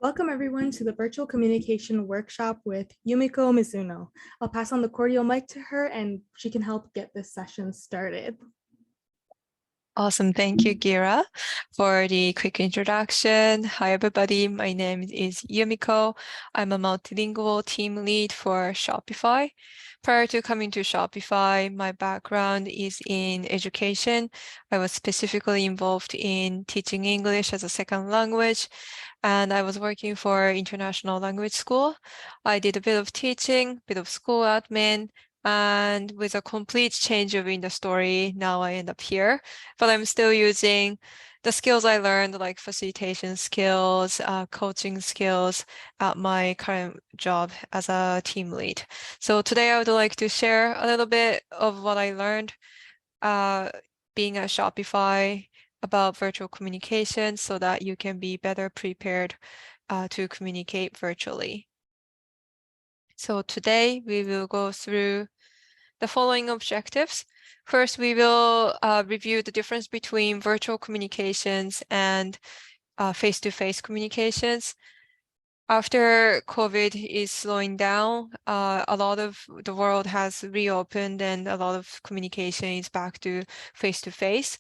Welcome everyone to the virtual communication workshop with Yumiko Mizuno. I'll pass on the cordial mic to her and she can help get this session started. Awesome. Thank you, Gira, for the quick introduction. Hi, everybody. My name is Yumiko. I'm a multilingual team lead for Shopify. Prior to coming to Shopify, my background is in education. I was specifically involved in teaching English as a second language, and I was working for international language school. I did a bit of teaching, bit of school admin, and with a complete change of in the story, now I end up here. But I'm still using the skills I learned, like facilitation skills, coaching skills at my current job as a team lead. So today I would like to share a little bit of what I learned being at Shopify about virtual communication so that you can be better prepared to communicate virtually. So today we will go through the following objectives. First, we will review the difference between virtual communications and face-to-face communications. After COVID is slowing down, a lot of the world has reopened and a lot of communication is back to face-to-face.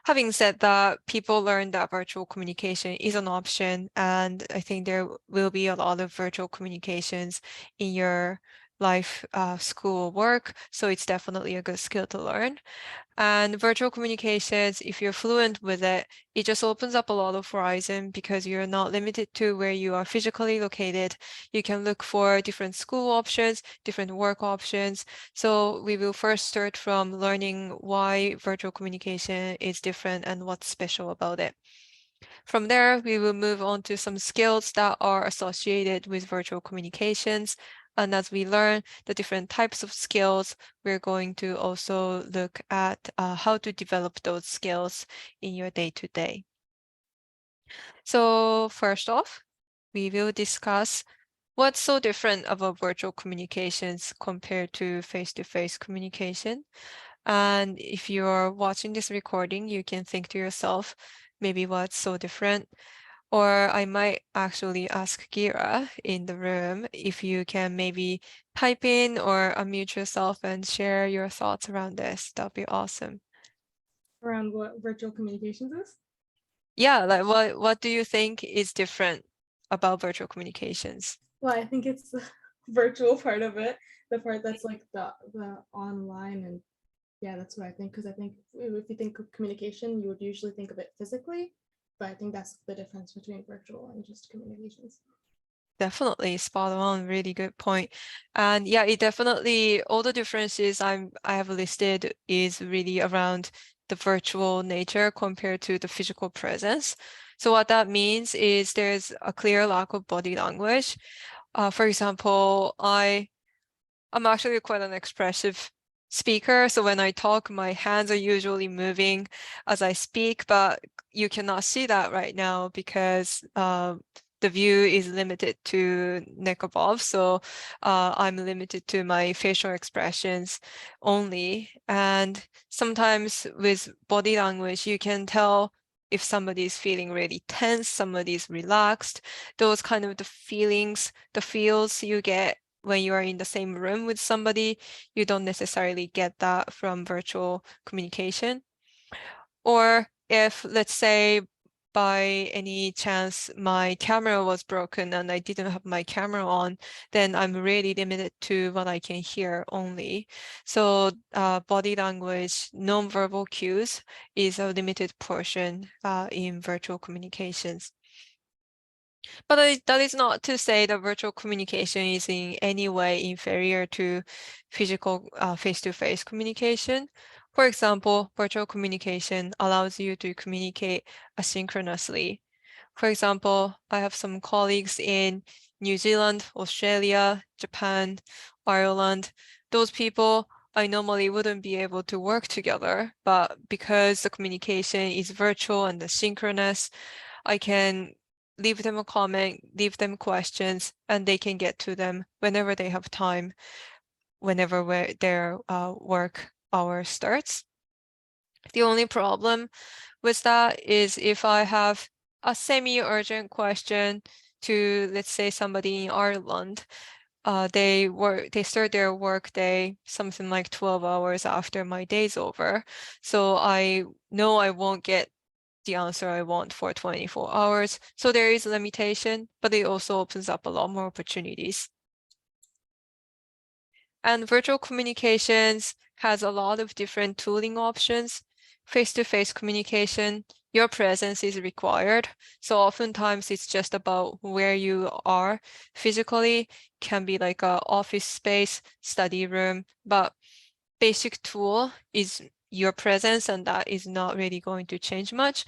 Having said that, people learned that virtual communication is an option, and I think there will be a lot of virtual communications in your life, school, work, so it's definitely a good skill to learn. And virtual communications, if you're fluent with it, it just opens up a lot of horizon because you're not limited to where you are physically located. You can look for different school options, different work options. So we will first start from learning why virtual communication is different and what's special about it. From there, we will move on to some skills that are associated with virtual communications. And as we learn the different types of skills, we're going to also look at how to develop those skills in your day-to-day. So first off, we will discuss what's so different about virtual communications compared to face-to-face communication. And if you're watching this recording, you can think to yourself, maybe what's so different? Or I might actually ask Gira in the room if you can maybe type in or unmute yourself and share your thoughts around this. That'd be awesome. Around what virtual communications is? Yeah, like what do you think is different about virtual communications? Well, I think it's the virtual part of it, the part that's like the online, and yeah, that's what I think, because I think if you think of communication, you would usually think of it physically, but I think that's the difference between virtual and just communications. Definitely spot on, really good point. And yeah, it definitely, all the differences I have listed is really around the virtual nature compared to the physical presence. So what that means is there's a clear lack of body language. For example, I'm actually quite an expressive speaker. So when I talk, my hands are usually moving as I speak, but you cannot see that right now because the view is limited to neck above. So I'm limited to my facial expressions only. And sometimes with body language, you can tell if somebody's feeling really tense, somebody's relaxed, those kind of the feelings, the feels you get when you are in the same room with somebody, you don't necessarily get that from virtual communication. Or if, let's say, by any chance my camera was broken and I didn't have my camera on, then I'm really limited to what I can hear only. So body language, non-verbal cues is a limited portion in virtual communications. But that is not to say that virtual communication is in any way inferior to physical face-to-face communication. For example, virtual communication allows you to communicate asynchronously. For example, I have some colleagues in New Zealand, Australia, Japan, Ireland. Those people I normally wouldn't be able to work together, but because the communication is virtual and asynchronous, I can leave them a comment, leave them questions, and they can get to them whenever they have time, whenever their work hour starts. The only problem with that is if I have a semi-urgent question, to, let's say, somebody in Ireland. They start their work day something like 12 hours after my day's over. So I know I won't get the answer I want for 24 hours. So there is a limitation, but it also opens up a lot more opportunities. And virtual communications has a lot of different tooling options. Face-to-face communication, your presence is required. So oftentimes it's just about where you are physically, can be like a office space, study room, but basic tool is your presence, and that is not really going to change much.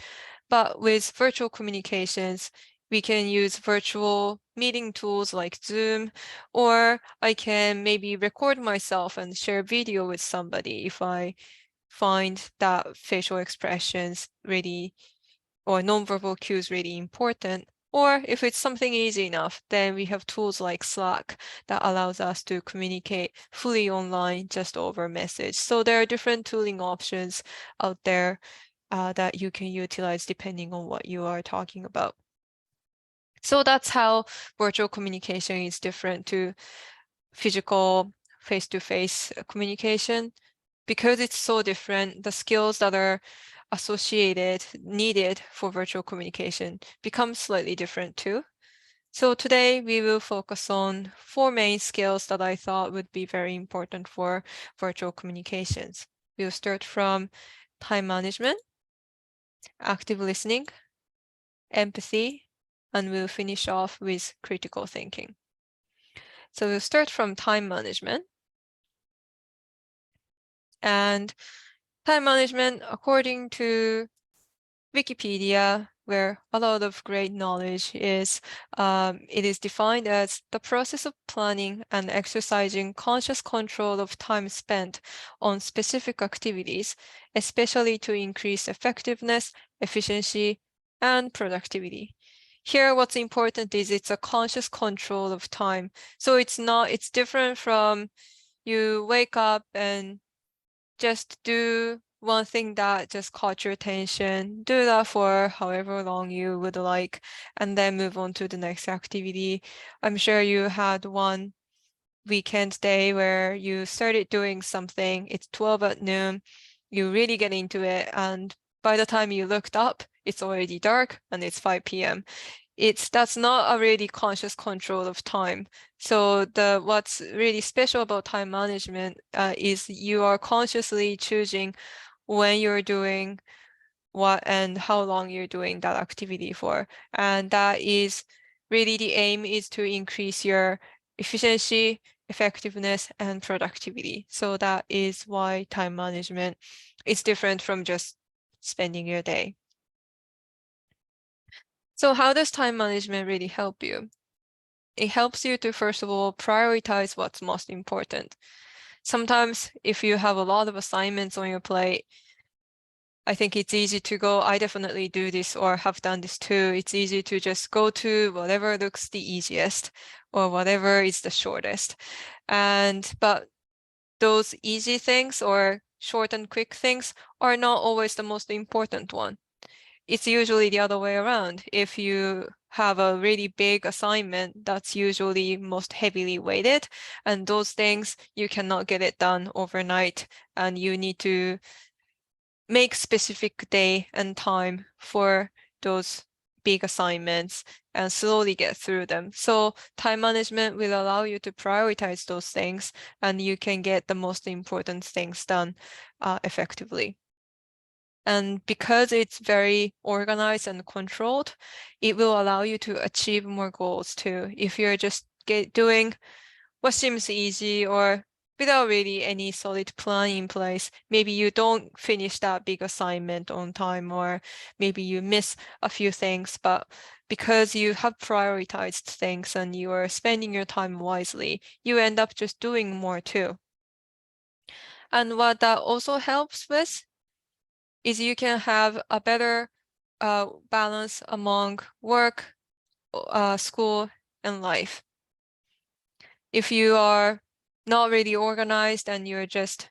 But with virtual communications, we can use virtual meeting tools like Zoom, or I can maybe record myself and share video with somebody if I find that facial expressions really or nonverbal cues really important. Or if it's something easy enough, then we have tools like Slack that allows us to communicate fully online just over message. So there are different tooling options out there that you can utilize depending on what you are talking about. So that's how virtual communication is different to physical face-to-face communication. Because it's so different, the skills that are needed for virtual communication become slightly different too. So today we will focus on 4 main skills that I thought would be very important for virtual communications. We'll start from time management, active listening, empathy, and we'll finish off with critical thinking. So we'll start from time management. And time management, according to Wikipedia, where a lot of great knowledge is, it is defined as the process of planning and exercising conscious control of time spent on specific activities, especially to increase effectiveness, efficiency, and productivity. Here, what's important is it's a conscious control of time. So it's different from you wake up and just do one thing that just caught your attention, do that for however long you would like, and then move on to the next activity. I'm sure you had one weekend day where you started doing something, it's 12 at noon, you really get into it, and by the time you looked up, it's already dark and it's 5 p.m. That's not a really conscious control of time. So what's really special about time management is you are consciously choosing when you're doing what and how long you're doing that activity for. And that is really the aim is to increase your efficiency, effectiveness, and productivity. So that is why time management is different from just spending your day. So how does time management really help you? It helps you to, first of all, prioritize what's most important. Sometimes if you have a lot of assignments on your plate, I think it's easy to go, I definitely do this or have done this too. It's easy to just go to whatever looks the easiest or whatever is the shortest. But those easy things or short and quick things are not always the most important one. It's usually the other way around. If you have a really big assignment, that's usually most heavily weighted, and those things you cannot get it done overnight, and you need to make specific day and time for those big assignments and slowly get through them. So time management will allow you to prioritize those things, and you can get the most important things done effectively. And because it's very organized and controlled, it will allow you to achieve more goals too. If you're just doing what seems easy or without really any solid plan in place, maybe you don't finish that big assignment on time, or maybe you miss a few things, but because you have prioritized things and you are spending your time wisely, you end up just doing more too. And what that also helps with is you can have a better balance among work, school, and life. If you are not really organized and you're just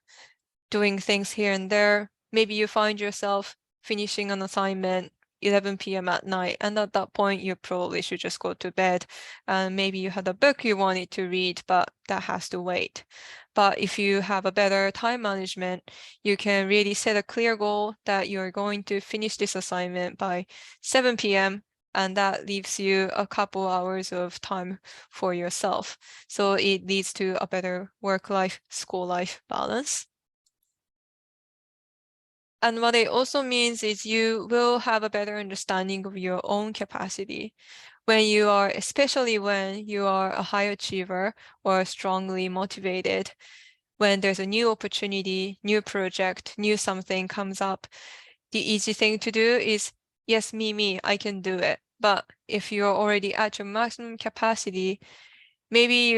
doing things here and there, maybe you find yourself finishing an assignment 11 p.m. at night. And at that point, you probably should just go to bed. And maybe you had a book you wanted to read, but that has to wait. But if you have a better time management, you can really set a clear goal that you're going to finish this assignment by 7 p.m. And that leaves you a couple hours of time for yourself. So it leads to a better work-life, school-life balance. And what it also means is you will have a better understanding of your own capacity. Especially when you are a high achiever or strongly motivated, when there's a new opportunity, new project, new something comes up, the easy thing to do is, yes, me, I can do it. But if you're already at your maximum capacity, maybe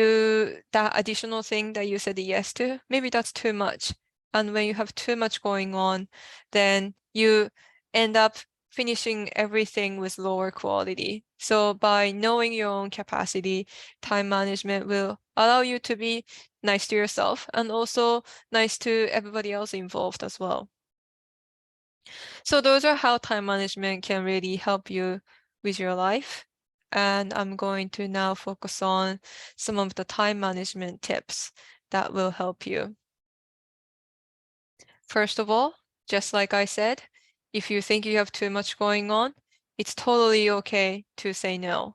that additional thing that you said yes to, maybe that's too much. And when you have too much going on, then you end up finishing everything with lower quality. So by knowing your own capacity, time management will allow you to be nice to yourself and also nice to everybody else involved as well. So those are how time management can really help you with your life. And I'm going to now focus on some of the time management tips that will help you. First of all, just like I said, if you think you have too much going on, it's totally okay to say no.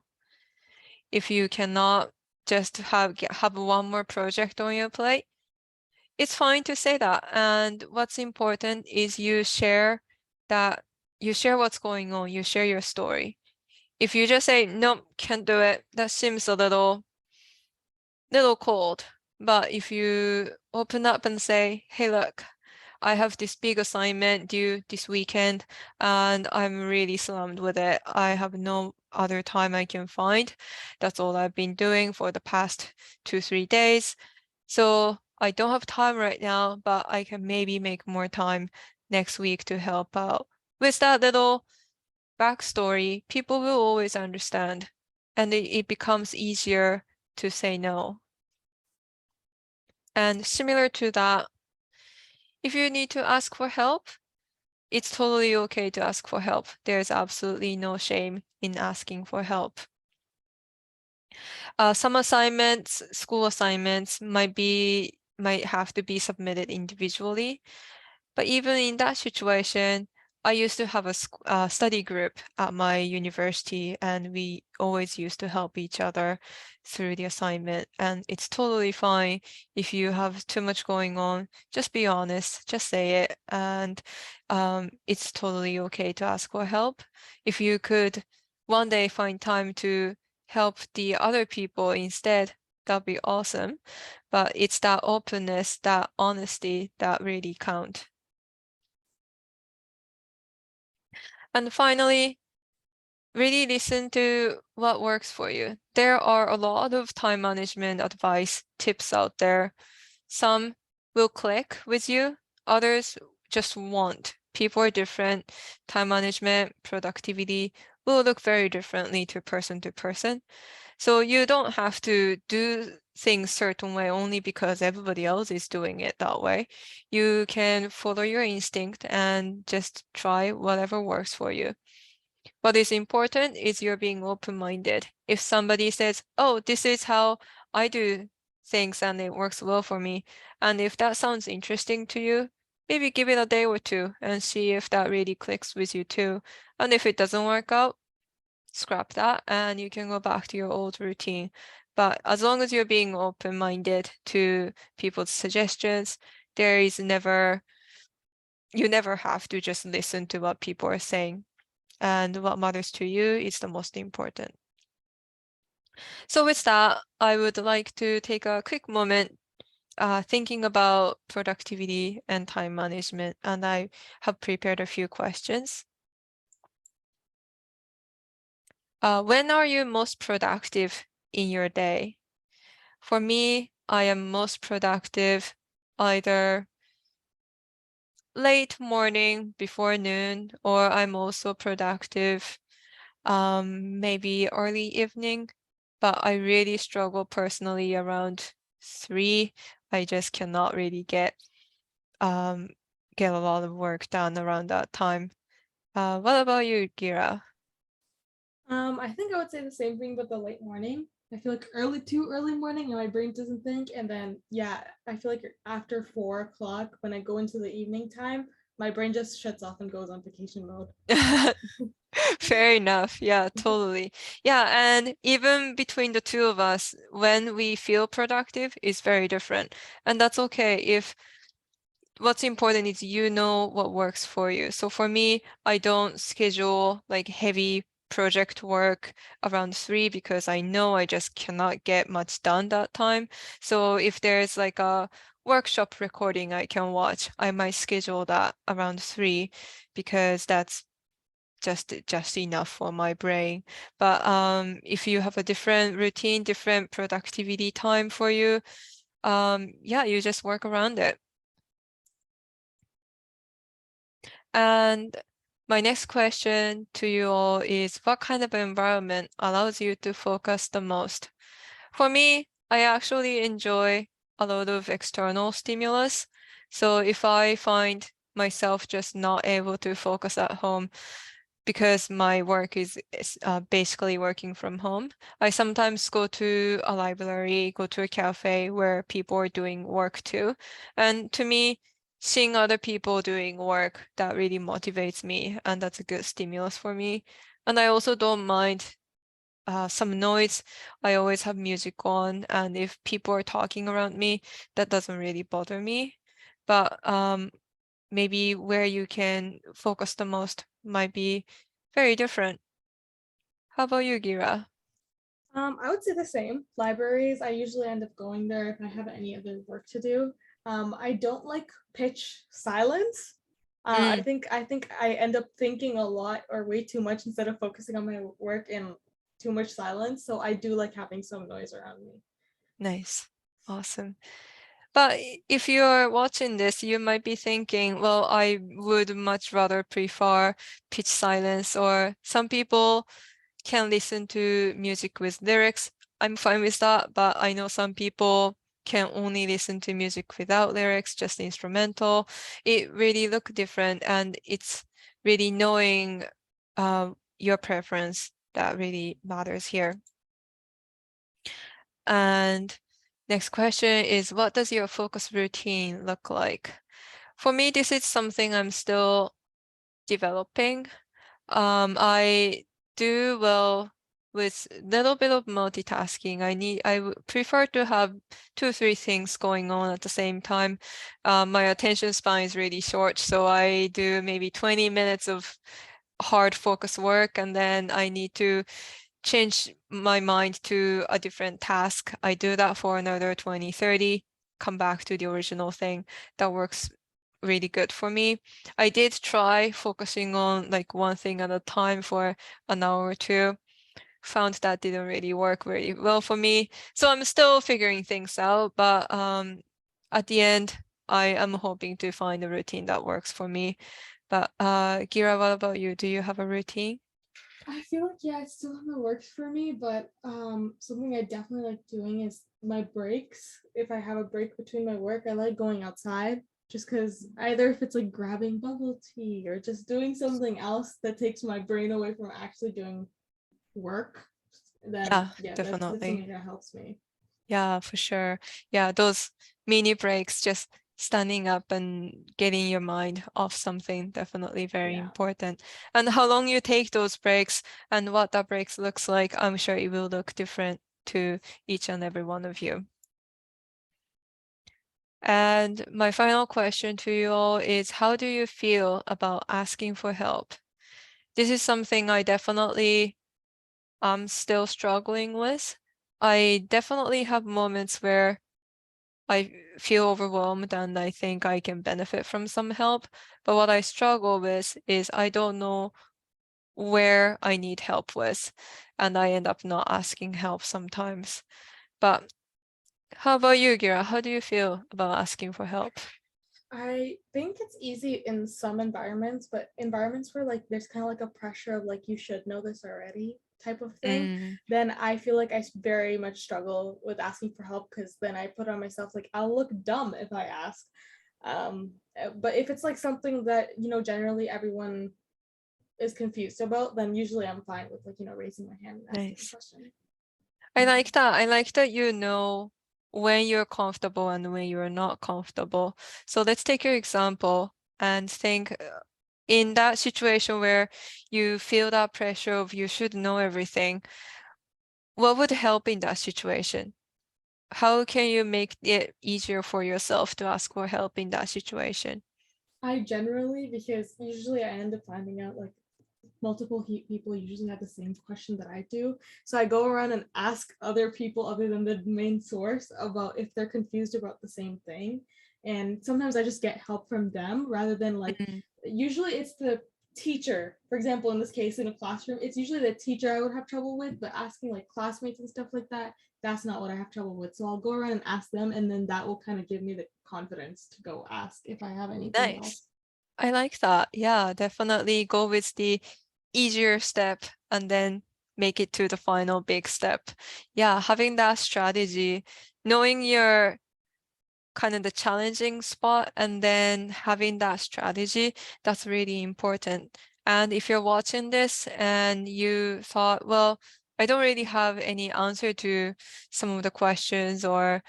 If you cannot just have one more project on your plate, it's fine to say that. And what's important is you share what's going on, you share your story. If you just say, nope, can't do it, that seems a little cold. But if you open up and say, hey, look, I have this big assignment due this weekend and I'm really slammed with it. I have no other time I can find. That's all I've been doing for the past 2-3 days. So I don't have time right now, but I can maybe make more time next week to help out. With that little backstory, people will always understand, and it becomes easier to say no. And similar to that, if you need to ask for help, it's totally okay to ask for help. There's absolutely no shame in asking for help. Some assignments, school assignments might have to be submitted individually. But even in that situation, I used to have a study group at my university, and we always used to help each other through the assignment. And it's totally fine if you have too much going on. Just be honest, just say it. And it's totally okay to ask for help. If you could one day find time to help the other people instead, that'd be awesome. But it's that openness, that honesty that really count. And finally, really listen to what works for you. There are a lot of time management advice tips out there. Some will click with you, others just won't. People are different. Time management, productivity will look very differently to person. So you don't have to do things certain way only because everybody else is doing it that way. You can follow your instinct and just try whatever works for you. What is important is you're being open-minded. If somebody says, oh, this is how I do things and it works well for me, and if that sounds interesting to you, maybe give it a day or two and see if that really clicks with you too. And if it doesn't work out, scrap that and you can go back to your old routine. But as long as you're being open-minded to people's suggestions, you never have to just listen to what people are saying. And what matters to you is the most important. So with that, I would like to take a quick moment thinking about productivity and time management, and I have prepared a few questions. When are you most productive in your day? For me, I am most productive either late morning before noon, or I'm also productive maybe early evening, but I really struggle personally around 3. I just cannot really get a lot of work done around that time. What about you, Gira? I think I would say the same thing, but the late morning. I feel like too early morning, and my brain doesn't think. And then, yeah, I feel like after 4 o'clock, when I go into the evening time, my brain just shuts off and goes on vacation mode. Fair enough. Yeah, totally. Yeah, and even between the two of us, when we feel productive is very different. And that's okay if what's important is you know what works for you. So for me, I don't schedule like heavy project work around 3 because I know I just cannot get much done that time. So if there's like a workshop recording I can watch, I might schedule that around 3 because that's just enough for my brain. But if you have a different routine, different productivity time for you, yeah, you just work around it. And my next question to you all is what kind of environment allows you to focus the most? For me, I actually enjoy a lot of external stimulus. So if I find myself just not able to focus at home, because my work is basically working from home. I sometimes go to a library, go to a cafe where people are doing work too. And to me, seeing other people doing work, that really motivates me, and that's a good stimulus for me. And I also don't mind some noise. I always have music on, and if people are talking around me, that doesn't really bother me. But maybe where you can focus the most might be very different. How about you, Gira? I would say the same. Libraries, I usually end up going there if I have any other work to do. I don't like pitch silence. Mm, I think I end up thinking a lot or way too much instead of focusing on my work in too much silence. So I do like having some noise around me. nice. Awesome. But if you're watching this, you might be thinking, well, I would much rather prefer pitch silence, or some people can listen to music with lyrics. I'm fine with that, but I know some people can only listen to music without lyrics, just instrumental. It really look different, and it's really knowing your preference that really matters here. And next question is, what does your focus routine look like? For me, this is something I'm still developing. I do well with a little bit of multitasking. I prefer to have 2, 3 things going on at the same time. My attention span is really short, so I do maybe 20 minutes of hard focus work, and then I need to change my mind to a different task. I do that for another 20, 30, come back to the original thing. That works really good for me. I did try focusing on like one thing at a time for an hour or two. Found that didn't really work very well for me. So I'm still figuring things out, but at the end, I am hoping to find a routine that works for me. But Gira, what about you? Do you have a routine? I feel like yeah, it still haven't worked for me, but something I definitely like doing is my breaks. If I have a break between my work, I like going outside just because either if it's like grabbing bubble tea or just doing something else that takes my brain away from actually doing work, then Yeah, yeah, that's definitely. something that helps me. Yeah, for sure. Yeah, those mini breaks, just standing up and getting your mind off something, definitely very Yeah. important. And how long you take those breaks and what that breaks looks like, I'm sure it will look different to each and every one of you. And my final question to you all is, how do you feel about asking for help? This is something I definitely am still struggling with. I definitely have moments where I feel overwhelmed and I think I can benefit from some help. But what I struggle with is I don't know where I need help with, and I end up not asking help sometimes. But how about you, Gira? How do you feel about asking for help? I think it's easy in some environments, but environments where like there's kind of like a pressure of like you should know this already type of thing, Mm, then I feel like I very much struggle with asking for help because then I put on myself like I'll look dumb if I ask. But if it's like something that generally everyone is confused about, then usually I'm fine with like, raising my hand and asking a Nice. question. I like that. I like that you know when you're comfortable and when you're not comfortable. So let's take your example and think in that situation where you feel that pressure of you should know everything, what would help in that situation? How can you make it easier for yourself to ask for help in that situation? I generally, because usually I end up finding out like multiple people usually have the same question that I do. So I go around and ask other people other than the main source about if they're confused about the same thing. And sometimes I just get help from them rather than like, Mm, usually it's the teacher. For example, in this case, in a classroom, it's usually the teacher I would have trouble with, but asking like classmates and stuff like that, that's not what I have trouble with. So I'll go around and ask them, and then that will kind of give me the confidence to go ask if I have anything nice. else. I like that. Yeah, definitely go with the easier step and then make it to the final big step. Yeah, having that strategy, knowing your kind of the challenging spot and then having that strategy, that's really important. And if you're watching this and you thought, well, I don't really have any answer to some of the questions, or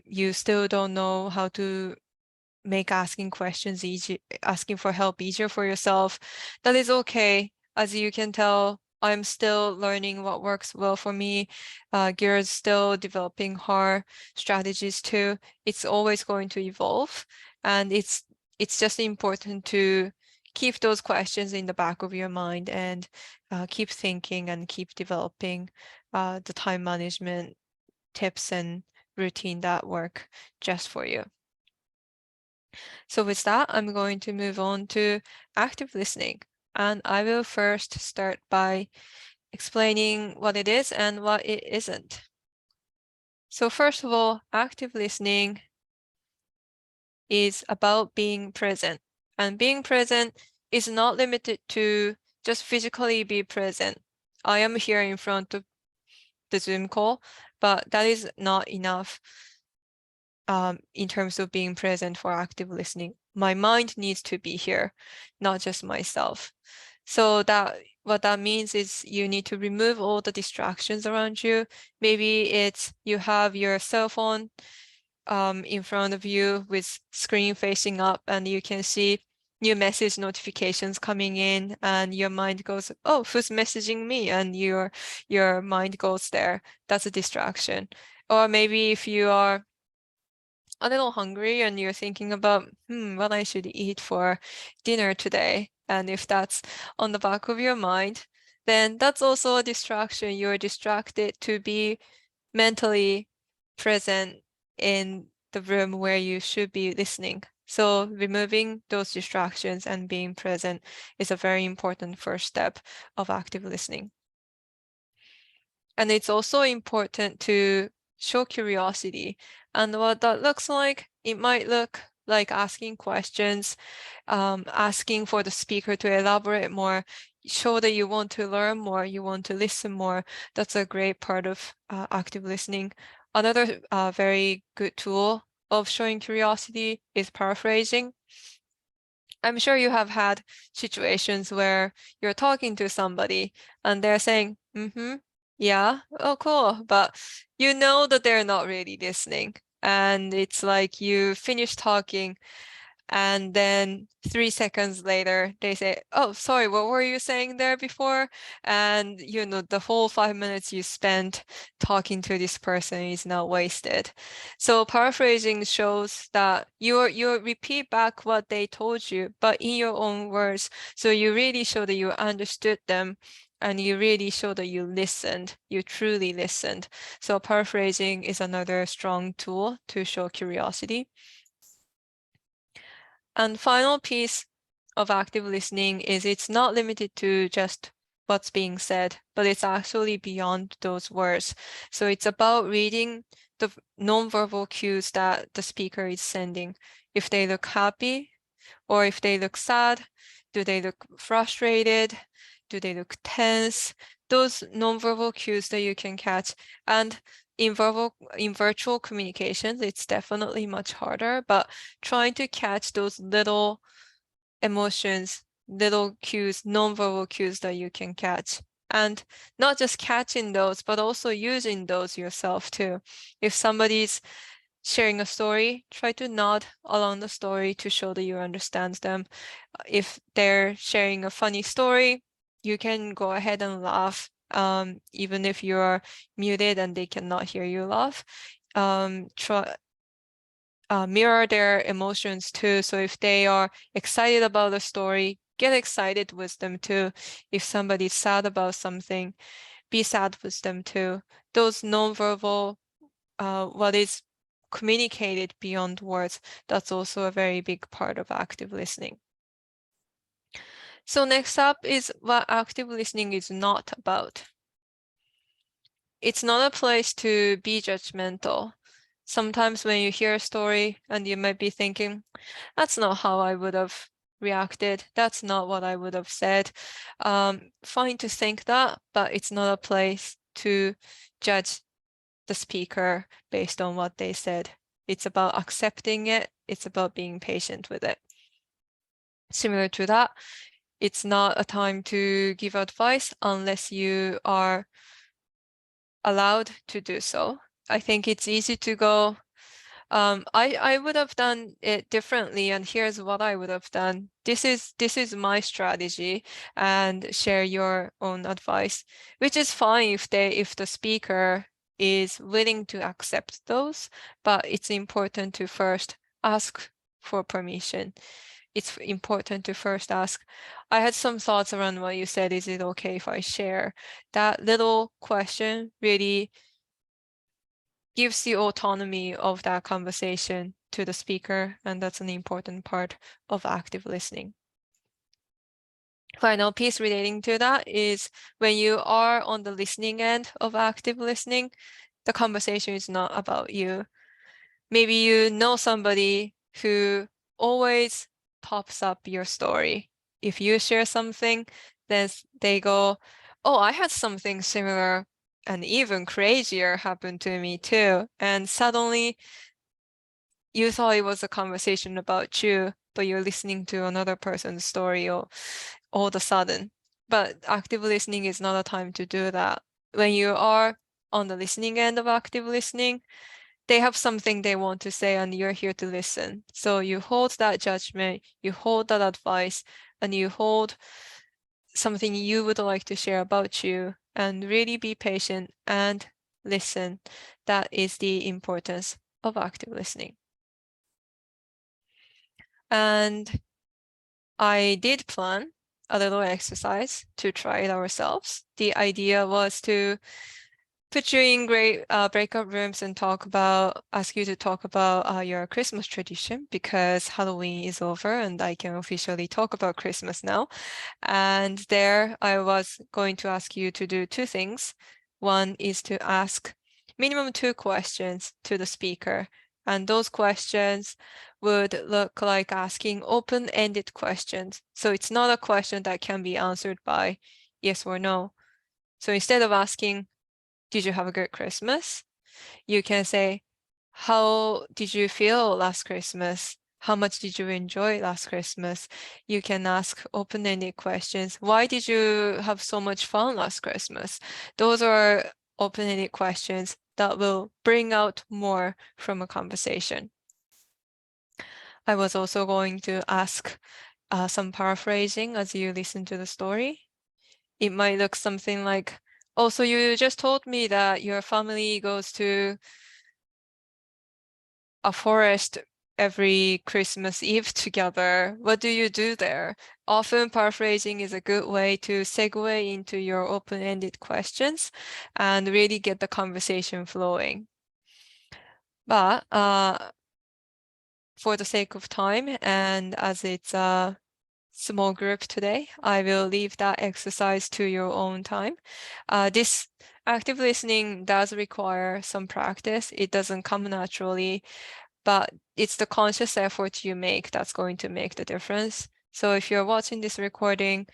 you still don't know how to make asking questions easy, asking for help easier for yourself, that is okay. As you can tell, I'm still learning what works well for me. Gira's still developing her strategies too. It's always going to evolve, and it's just important to keep those questions in the back of your mind and keep thinking and keep developing the time management tips and routine that work just for you. So with that, I'm going to move on to active listening. And I will first start by explaining what it is and what it isn't. So first of all, active listening is about being present. And being present is not limited to just physically be present. I am here in front of the Zoom call, but that is not enough in terms of being present for active listening. My mind needs to be here, not just myself. So that what that means is you need to remove all the distractions around you. Maybe it's you have your cell phone in front of you with screen facing up, and you can see new message notifications coming in, and your mind goes, oh, who's messaging me? And your mind goes there. That's a distraction. Or maybe if you are a little hungry and you're thinking about what I should eat for dinner today, and if that's on the back of your mind, then that's also a distraction. You're distracted to be mentally present in the room where you should be listening. So removing those distractions and being present is a very important first step of active listening. And it's also important to show curiosity. And what that looks like, it might look like asking questions, asking for the speaker to elaborate more, show that you want to learn more, you want to listen more. That's a great part of active listening. Another very good tool of showing curiosity is paraphrasing. I'm sure you have had situations where you're talking to somebody and they're saying, yeah, oh, cool. But you know that they're not really listening. And it's like you finish talking, and then 3 seconds later, they say, oh, sorry, what were you saying there before? And the whole 5 minutes you spent talking to this person is now wasted. So paraphrasing shows that you repeat back what they told you, but in your own words. So you really show that you understood them, and you really show that you listened, you truly listened. So paraphrasing is another strong tool to show curiosity. And final piece of active listening is it's not limited to just what's being said, but it's actually beyond those words. So it's about reading the nonverbal cues that the speaker is sending. If they look happy or if they look sad, do they look frustrated? Do they look tense? Those nonverbal cues that you can catch. And in virtual communications, it's definitely much harder, but trying to catch those little emotions little cues, non-verbal cues that you can catch. And not just catching those, but also using those yourself too. If somebody's sharing a story, try to nod along the story to show that you understand them. If they're sharing a funny story, you can go ahead and laugh, even if you are muted and they cannot hear you laugh. Mirror their emotions too. So if they are excited about a story, get excited with them too. If somebody's sad about something, be sad with them too. Those nonverbal, what is communicated beyond words, that's also a very big part of active listening. So next up is what active listening is not about. It's not a place to be judgmental. Sometimes when you hear a story and you might be thinking, that's not how I would have reacted. That's not what I would have said. Fine to think that, but it's not a place to judge the speaker based on what they said. It's about accepting it. It's about being patient with it. Similar to that, it's not a time to give advice unless you are allowed to do so. I think it's easy to go, I would have done it differently, and here's what I would have done. This is my strategy, and share your own advice, which is fine if the speaker is willing to accept those, but it's important to first ask for permission. It's important to first ask. I had some thoughts around what you said. Is it okay if I share? That little question really gives the autonomy of that conversation to the speaker, and that's an important part of active listening. Final piece relating to that is when you are on the listening end of active listening, the conversation is not about you. Maybe you know somebody who always tops up your story. If you share something, then they go, oh, I had something similar and even crazier happened to me too. And suddenly you thought it was a conversation about you, but you're listening to another person's story all of a sudden. But active listening is not a time to do that. When you are on the listening end of active listening, they have something they want to say and you're here to listen. So you hold that judgment, you hold that advice, and you hold something you would like to share about you, and really be patient and listen. That is the importance of active listening. And I did plan a little exercise to try it ourselves. The idea was to put you in great breakout rooms and ask you to talk about your Christmas tradition, because Halloween is over and I can officially talk about Christmas now. And there I was going to ask you to do two things. One is to ask minimum 2 questions to the speaker. And those questions would look like asking open-ended questions. So it's not a question that can be answered by yes or no. So instead of asking, did you have a good Christmas? You can say, how did you feel last Christmas? How much did you enjoy last Christmas? You can ask open-ended questions. Why did you have so much fun last Christmas? Those are open-ended questions that will bring out more from a conversation. I was also going to ask some paraphrasing as you listen to the story. It might look something like, oh, so you just told me that your family goes to a forest every Christmas Eve together. What do you do there? Often paraphrasing is a good way to segue into your open-ended questions and really get the conversation flowing. But for the sake of time, and as it's a small group today, I will leave that exercise to your own time. This active listening does require some practice. It doesn't come naturally, but it's the conscious effort you make that's going to make the difference. So if you're watching this recording,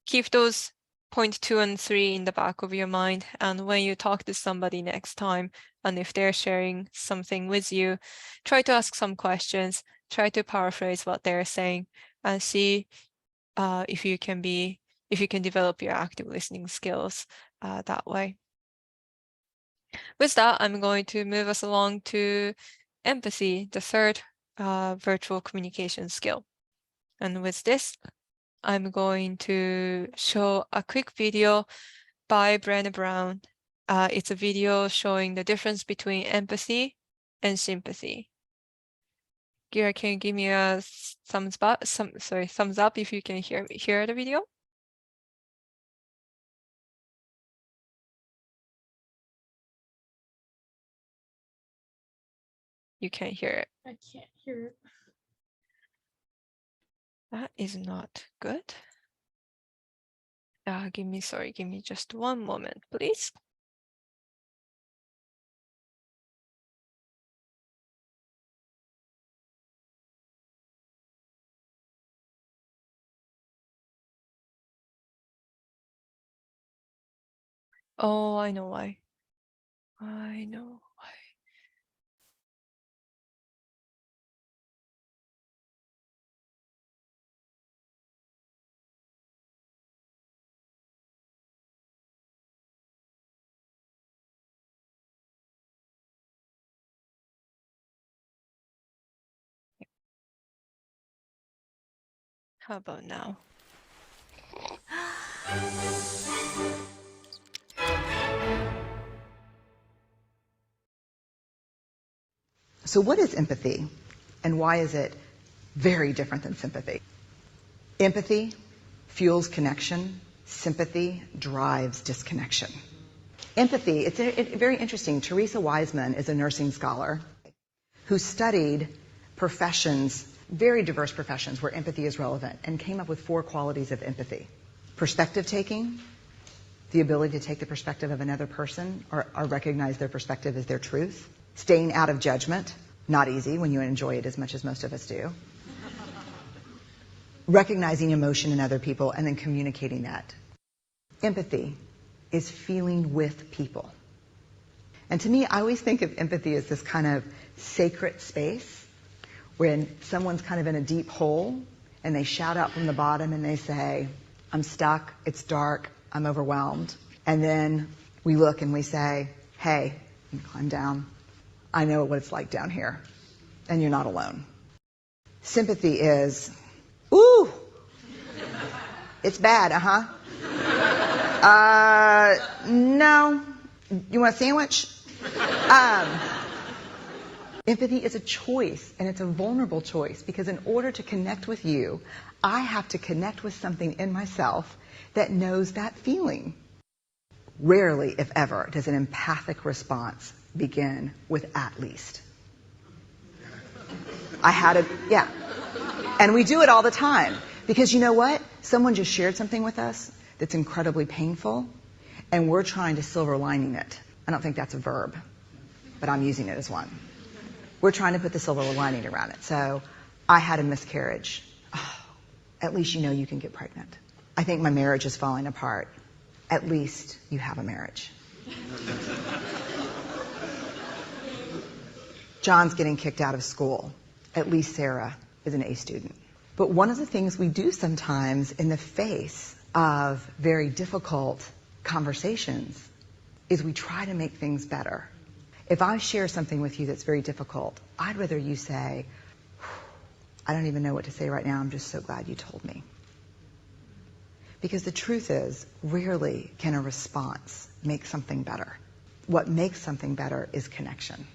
keep those point 2 and 3 in the back of your mind. And when you talk to somebody next time, and if they're sharing something with you, try to ask some questions, try to paraphrase what they're saying, and see if you can develop your active listening skills that way. With that, I'm going to move us along to empathy, the third virtual communication skill. And with this, I'm going to show a quick video by Brené Brown. It's a video showing the difference between empathy and sympathy. Gira, can you give me a thumbs up if you can hear the video? You can't hear it. I can't hear it. That is not good. Give me just one moment, please. Oh, I know why. I know why. How about now? So what is empathy, and why is it very different than sympathy? Empathy fuels connection. Sympathy drives disconnection. Empathy, it's very interesting. Teresa Wiseman is a nursing scholar who studied professions, very diverse professions where empathy is relevant, and came up with 4 qualities of empathy. Perspective taking, the ability to take the perspective of another person or recognize their perspective as their truth. Staying out of judgment, not easy when you enjoy it as much as most of us do. Recognizing emotion in other people and then communicating that. Empathy is feeling with people. And to me, I always think of empathy as this kind of sacred space when someone's kind of in a deep hole and they shout out from the bottom and they say, I'm stuck, it's dark, I'm overwhelmed. And then we look and we say, hey, you climb down. I know what it's like down here, and you're not alone. Sympathy is, ooh, it's bad, no. You want a sandwich? Empathy is a choice, and it's a vulnerable choice, because in order to connect with you, I have to connect with something in myself that knows that feeling. Rarely, if ever, does an empathic response begin with at least. Yeah. And we do it all the time. Because you know what? Someone just shared something with us that's incredibly painful, and we're trying to silver lining it. I don't think that's a verb, but I'm using it as one. We're trying to put the silver lining around it. So, I had a miscarriage. Oh, at least you know you can get pregnant. I think my marriage is falling apart. At least you have a marriage. John's getting kicked out of school. At least Sarah is an A student. But one of the things we do sometimes in the face of very difficult conversations is we try to make things better. If I share something with you that's very difficult, I'd rather you say, I don't even know what to say right now, I'm just so glad you told me. Because the truth is, rarely can a response make something better. What makes something better is connection.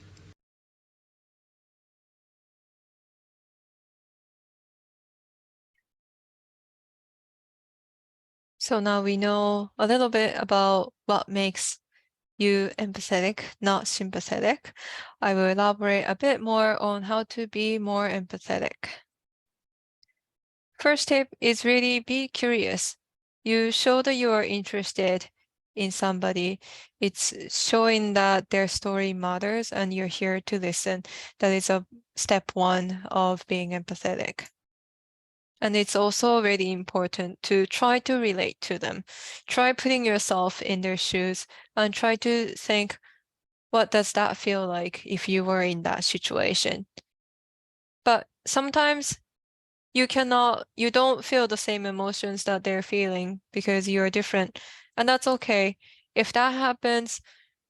So now we know a little bit about what makes you empathetic, not sympathetic. I will elaborate a bit more on how to be more empathetic. First tip is really be curious. You show that you are interested in somebody. It's showing that their story matters and you're here to listen. That is a step 1 of being empathetic. And it's also really important to try to relate to them. Try putting yourself in their shoes and try to think, what does that feel like if you were in that situation? But sometimes you don't feel the same emotions that they're feeling because you're different. And that's okay. If that happens,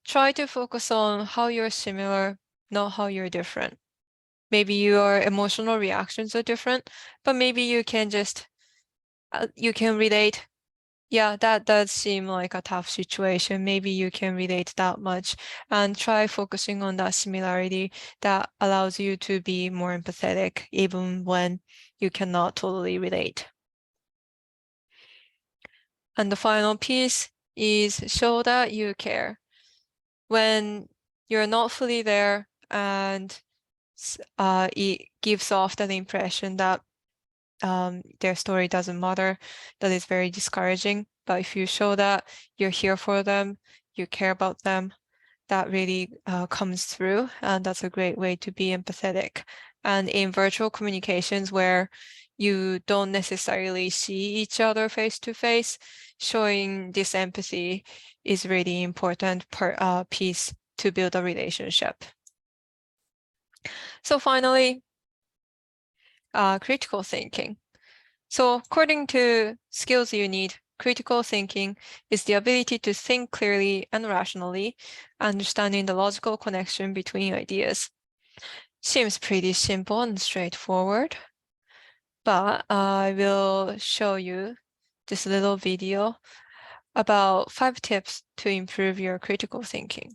try to focus on how you're similar, not how you're different. Maybe your emotional reactions are different, but maybe you can relate. Yeah, that does seem like a tough situation. Maybe you can relate that much and try focusing on that similarity that allows you to be more empathetic even when you cannot totally relate. And the final piece is show that you care. When you're not fully there and it gives off that impression that their story doesn't matter, that is very discouraging. But if you show that you're here for them, you care about them, that really comes through, and that's a great way to be empathetic. And in virtual communications where you don't necessarily see each other face to face, showing this empathy is really important piece to build a relationship. So finally, critical thinking. So according to skills you need, critical thinking is the ability to think clearly and rationally, understanding the logical connection between ideas. Seems pretty simple and straightforward, but I will show you this little video about 5 tips to improve your critical thinking.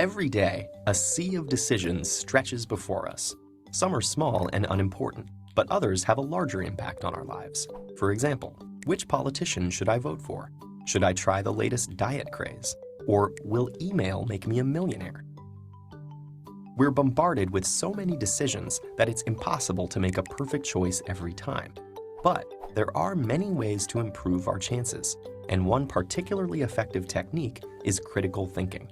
Every day, a sea of decisions stretches before us. Some are small and unimportant, but others have a larger impact on our lives. For example, which politician should I vote for? Should I try the latest diet craze? Or will email make me a millionaire? We're bombarded with so many decisions that it's impossible to make a perfect choice every time. But there are many ways to improve our chances, and one particularly effective technique is critical thinking.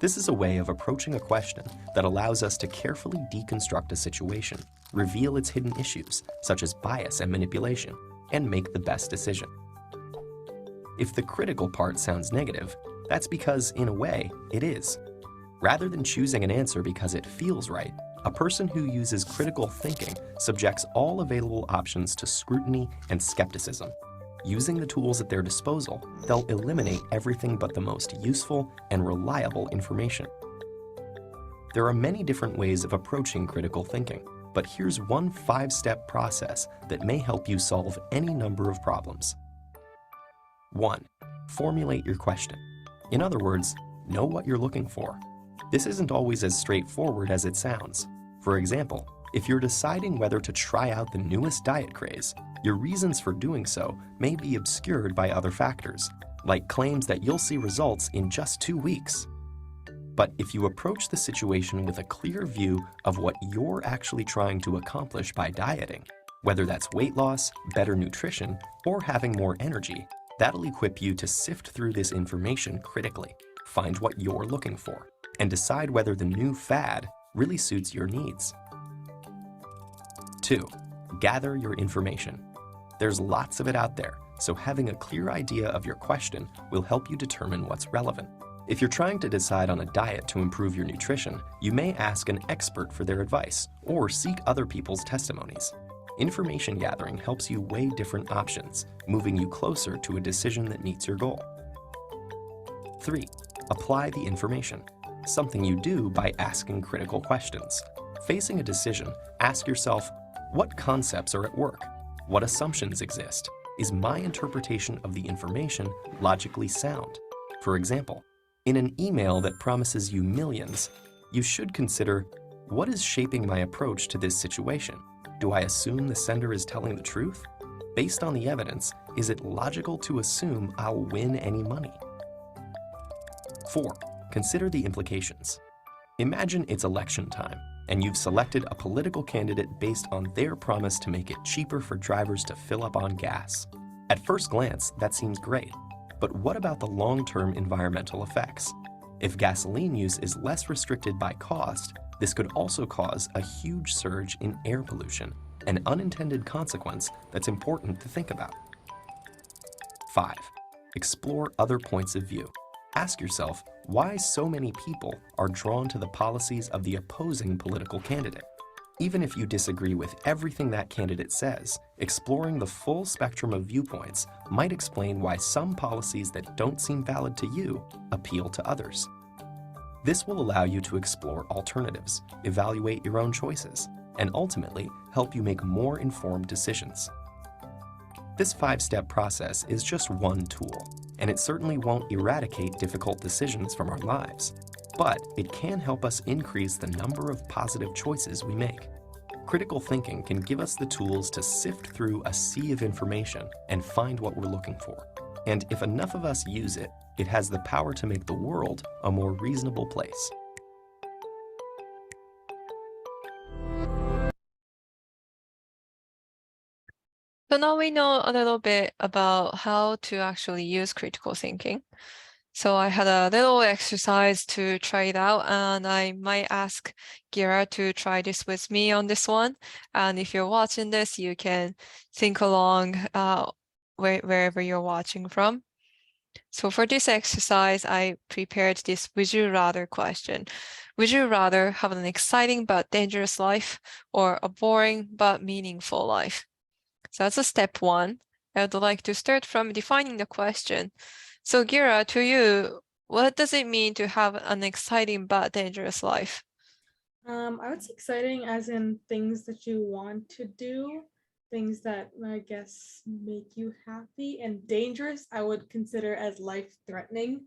This is a way of approaching a question that allows us to carefully deconstruct a situation, reveal its hidden issues, such as bias and manipulation, and make the best decision. If the critical part sounds negative, that's because, in a way, it is. Rather than choosing an answer because it feels right, a person who uses critical thinking subjects all available options to scrutiny and skepticism. Using the tools at their disposal, they'll eliminate everything but the most useful and reliable information. There are many different ways of approaching critical thinking, but here's one 5-step process that may help you solve any number of problems. 1. Formulate your question. In other words, know what you're looking for. This isn't always as straightforward as it sounds. For example, if you're deciding whether to try out the newest diet craze, your reasons for doing so may be obscured by other factors, like claims that you'll see results in just 2 weeks. But if you approach the situation with a clear view of what you're actually trying to accomplish by dieting, whether that's weight loss, better nutrition, or having more energy, that'll equip you to sift through this information critically, find what you're looking for, and decide whether the new fad really suits your needs. 2. Gather your information. There's lots of it out there, so having a clear idea of your question will help you determine what's relevant. If you're trying to decide on a diet to improve your nutrition, you may ask an expert for their advice or seek other people's testimonies. Information gathering helps you weigh different options, moving you closer to a decision that meets your goal. 3. Apply the information, something you do by asking critical questions. Facing a decision, ask yourself, what concepts are at work? What assumptions exist? Is my interpretation of the information logically sound? For example, in an email that promises you millions, you should consider, what is shaping my approach to this situation? Do I assume the sender is telling the truth? Based on the evidence, is it logical to assume I'll win any money? 4. Consider the implications. Imagine it's election time, and you've selected a political candidate based on their promise to make it cheaper for drivers to fill up on gas. At first glance, that seems great, but what about the long-term environmental effects? If gasoline use is less restricted by cost, this could also cause a huge surge in air pollution, an unintended consequence that's important to think about. 5. Explore other points of view. Ask yourself why so many people are drawn to the policies of the opposing political candidate. Even if you disagree with everything that candidate says, exploring the full spectrum of viewpoints might explain why some policies that don't seem valid to you appeal to others. This will allow you to explore alternatives, evaluate your own choices, and ultimately help you make more informed decisions. This 5-step process is just one tool, and it certainly won't eradicate difficult decisions from our lives, but it can help us increase the number of positive choices we make. Critical thinking can give us the tools to sift through a sea of information and find what we're looking for. And if enough of us use it, it has the power to make the world a more reasonable place. So now we know a little bit about how to actually use critical thinking. So I had a little exercise to try it out, and I might ask Gira to try this with me on this one. And if you're watching this, you can think along wherever you're watching from. So for this exercise, I prepared this would you rather question. Would you rather have an exciting but dangerous life or a boring but meaningful life? So that's a step one. I would like to start from defining the question. So Gira, to you, what does it mean to have an exciting but dangerous life? I would say exciting as in things that you want to do, things that I guess make you happy, and dangerous I would consider as life-threatening.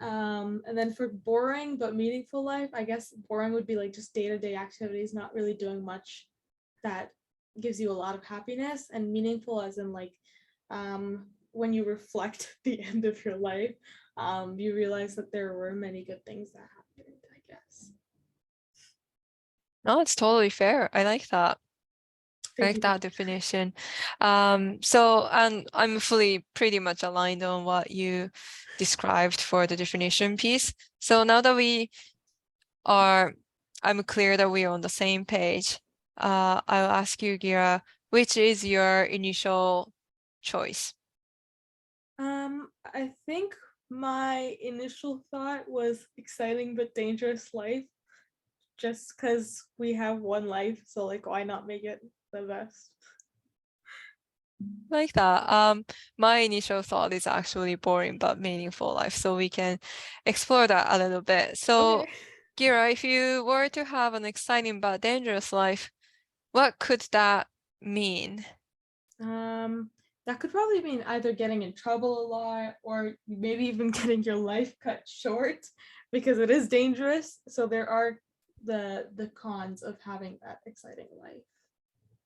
And then for boring but meaningful life, I guess boring would be like just day-to-day activities, not really doing much that gives you a lot of happiness, and meaningful as in like when you reflect the end of your life, you realize that there were many good things that happened, I guess. No, it's totally fair. I like that. I like that definition. And I'm pretty much aligned on what you described for the definition piece. So now that I'm clear that we are on the same page, I'll ask you, Gira, which is your initial choice? I think my initial thought was exciting but dangerous life, just because we have one life, so like why not make it the best? Like that. My initial thought is actually boring but meaningful life, so we can explore that a little bit. So, Okay. Gira, if you were to have an exciting but dangerous life, what could that mean? That could probably mean either getting in trouble a lot or maybe even getting your life cut short, because it is dangerous. So there are the cons of having that exciting life.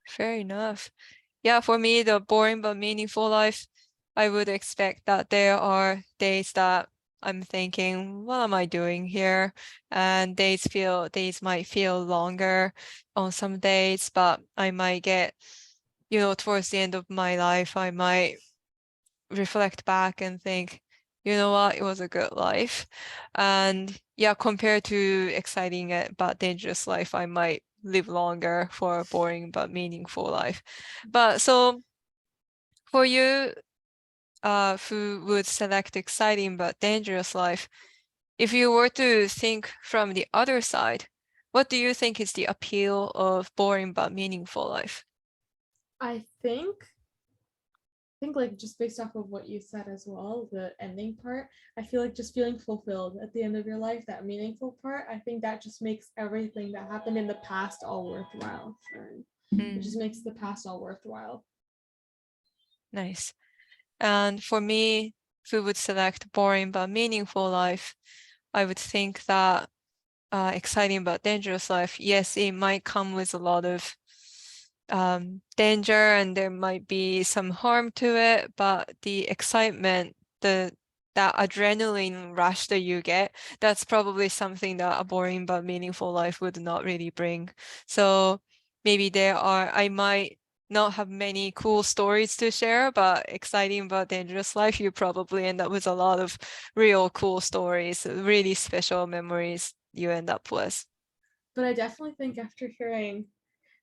Fair enough. Yeah, for me, the boring but meaningful life, I would expect that there are days that I'm thinking, what am I doing here? And days might feel longer on some days, but I might get, towards the end of my life, I might reflect back and think, you know what, it was a good life. And yeah, compared to exciting but dangerous life, I might live longer for a boring but meaningful life. But so for you, who would select exciting but dangerous life, if you were to think from the other side, what do you think is the appeal of boring but meaningful life? I think like just based off of what you said as well, the ending part, I feel like just feeling fulfilled at the end of your life, that meaningful part, I think that just makes everything that happened in the past all worthwhile. It just makes the past all worthwhile. Nice. And for me, who would select boring but meaningful life, I would think that exciting but dangerous life, yes, it might come with a lot of danger and there might be some harm to it, but the excitement, that adrenaline rush that you get, that's probably something that a boring but meaningful life would not really bring. So maybe I might not have many cool stories to share, but exciting but dangerous life, you probably end up with a lot of real cool stories, really special memories you end up with. But I definitely think after hearing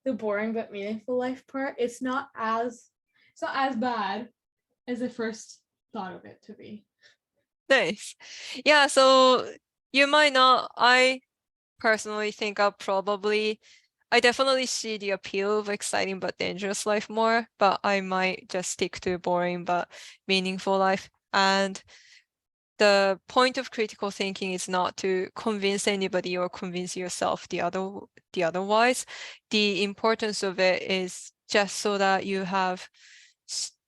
the boring but meaningful life part, it's not as bad as it first thought of it to be. Nice. Yeah, so you might not, I personally think I definitely see the appeal of exciting but dangerous life more, but I might just stick to boring but meaningful life. And the point of critical thinking is not to convince anybody or convince yourself the otherwise. The importance of it is just so that you have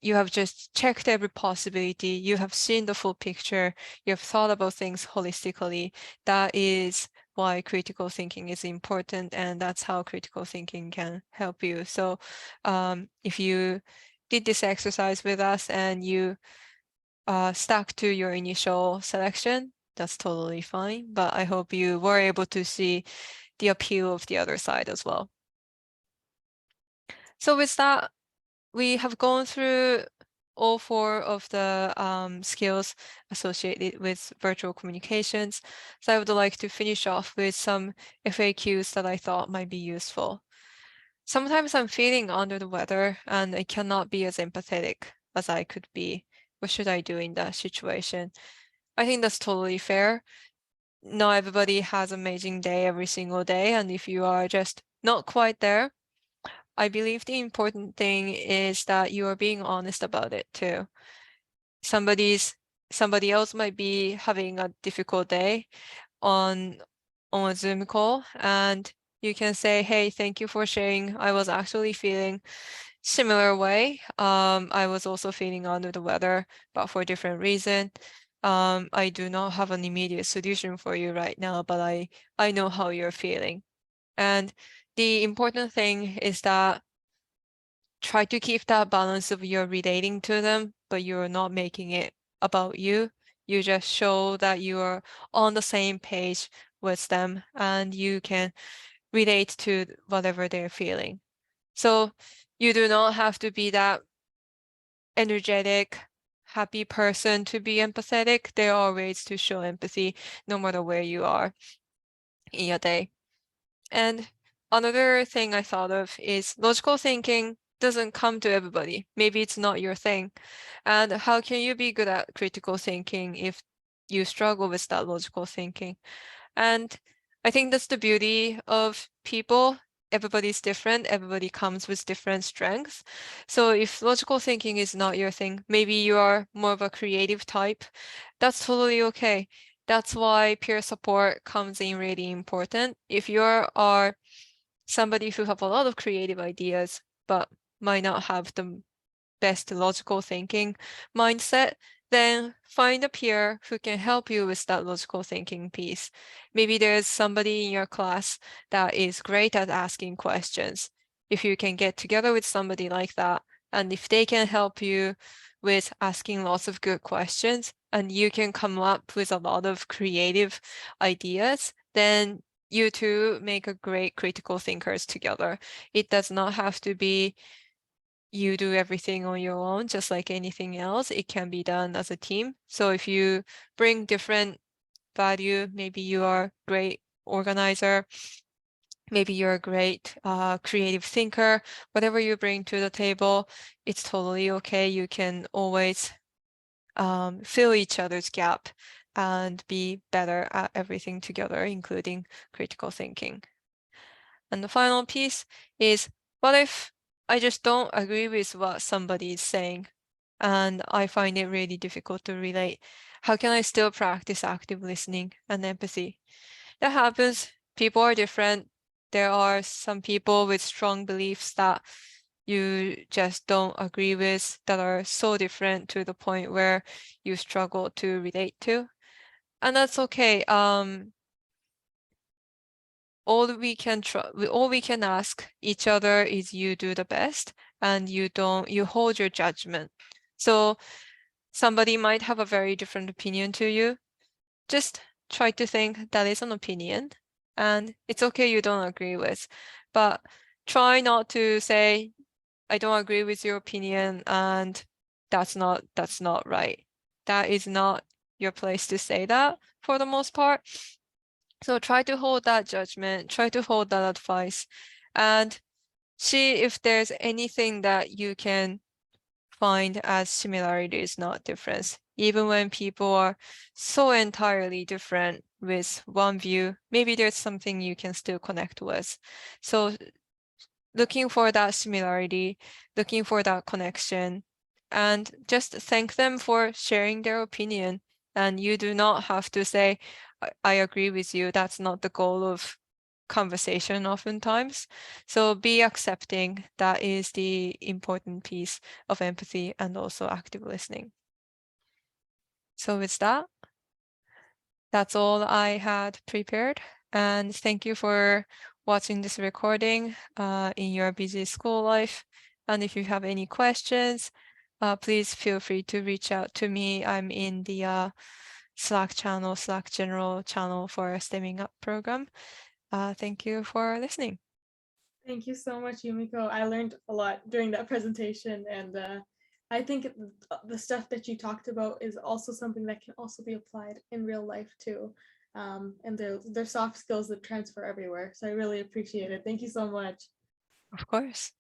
just checked every possibility, you have seen the full picture, you have thought about things holistically. That is why critical thinking is important, and that's how critical thinking can help you. So if you did this exercise with us and you stuck to your initial selection, that's totally fine. But I hope you were able to see the appeal of the other side as well. So with that, we have gone through all 4 of the skills associated with virtual communications. So I would like to finish off with some FAQs that I thought might be useful. Sometimes I'm feeling under the weather and I cannot be as empathetic as I could be. What should I do in that situation? I think that's totally fair. Not everybody has an amazing day every single day, and if you are just not quite there, I believe the important thing is that you are being honest about it too. Somebody else might be having a difficult day on a Zoom call, and you can say, hey, thank you for sharing. I was actually feeling similar way. I was also feeling under the weather, but for a different reason. I do not have an immediate solution for you right now, but I know how you're feeling. And the important thing is that try to keep that balance of you're relating to them, but you're not making it about you. You just show that you are on the same page with them and you can relate to whatever they're feeling. So you do not have to be that energetic, happy person to be empathetic. There are ways to show empathy no matter where you are in your day. And another thing I thought of is logical thinking doesn't come to everybody. Maybe it's not your thing. And how can you be good at critical thinking if you struggle with that logical thinking? And I think that's the beauty of people. Everybody's different. Everybody comes with different strengths. So if logical thinking is not your thing, maybe you are more of a creative type, that's totally okay. That's why peer support comes in really important. If you are somebody who have a lot of creative ideas, but might not have the best logical thinking mindset, then find a peer who can help you with that logical thinking piece. Maybe there's somebody in your class that is great at asking questions. If you can get together with somebody like that, and if they can help you with asking lots of good questions, and you can come up with a lot of creative ideas, then you two make a great critical thinkers together. It does not have to be you do everything on your own, just like anything else. It can be done as a team. So if you bring different value, maybe you are a great organizer, maybe you're a great creative thinker, whatever you bring to the table, it's totally okay. You can always fill each other's gap and be better at everything together, including critical thinking. And the final piece is, what if I just don't agree with what somebody is saying and I find it really difficult to relate? How can I still practice active listening and empathy? That happens. People are different. There are some people with strong beliefs that you just don't agree with that are so different to the point where you struggle to relate to. And that's okay. All we can ask each other is you do the best and you hold your judgment. So somebody might have a very different opinion to you. Just try to think that is an opinion and it's okay you don't agree with, but try not to say, I don't agree with your opinion and that's not right. That is not your place to say that for the most part. So try to hold that judgment, try to hold that advice, and see if there's anything that you can find as similarities, not difference. Even when people are so entirely different with one view, maybe there's something you can still connect with. So looking for that similarity, looking for that connection, and just thank them for sharing their opinion. And you do not have to say, I agree with you. That's not the goal of conversation oftentimes. So be accepting. That is the important piece of empathy and also active listening. So with that, that's all I had prepared. And thank you for watching this recording in your busy school life. And if you have any questions, please feel free to reach out to me. I'm in the Slack general channel for Stemming Up program. Thank you for listening. Thank you so much, Yumiko. I learned a lot during that presentation, and I think the stuff that you talked about is also something that can also be applied in real life too. And they're soft skills that transfer everywhere. So I really appreciate it. Thank you so much. Of course.